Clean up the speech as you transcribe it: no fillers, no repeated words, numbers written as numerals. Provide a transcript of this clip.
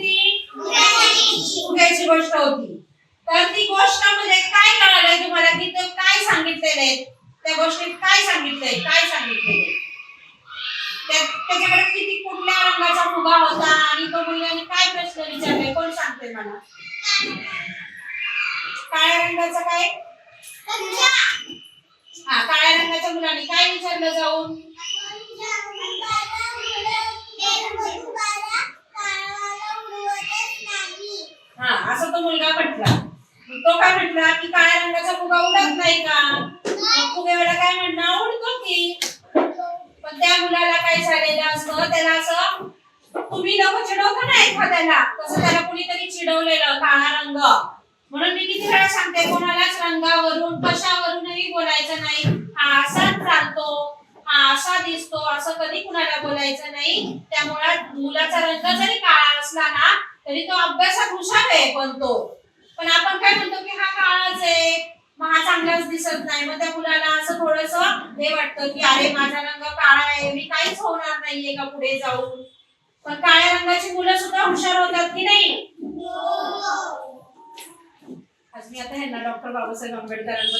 ती फुग्याची गोष्ट होती. तर ती गोष्ट म्हणजे काय कळालंय तुम्हाला की तो काय सांगितलेलं आहे, त्या गोष्टीत काय सांगितलंय, काय सांगितलेलं त्याच्याकडे किती कुठल्या रंगाचा फुगा होता आणि तो मुलांनी काय प्रश्न विचारले कोण सांगते मला? काळ्या रंगाचा काय? हा, काळ्या रंगाच्या मुलांनी काय विचारलं जाऊन? हा, असं तो मुलगा म्हटला. तो काय म्हटला की काळ्या रंगाचा फुगा उडत नाही का? फुग्यावाला काय म्हणणार उडतो की. पण त्या मुलाला काय झालेलं असतं, त्याला असं तुम्ही लोक चिडवता ना एखाद्याला, तसं त्याला कुणीतरी चिडवलेलं काळा रंग. म्हणून मी किती वेळा सांगते कोणालाच रंगावरून कशावरूनही बोलायचं नाही. हा असाच चालतो, हा असा दिसतो, असं कधी कुणाला बोलायचं नाही. त्यामुळे मुलाचा रंग जरी काळा असला ना तरी तो अभ्यासात हुशार आहे. पण आपण काय म्हणतो की हा काळाच आहे, मग हा चांगलाच दिसत नाही. मग त्या मुलाला असं थोडंसं हे वाटतं की अरे माझा रंग काळा आहे, मी काहीच होणार नाहीये का पुढे जाऊन. पण काळ्या रंगाची मुलं सुद्धा हुशार होतात की नाही? आज मी आता ह्यांना डॉक्टर बाबासाहेब आंबेडकरांबद्दल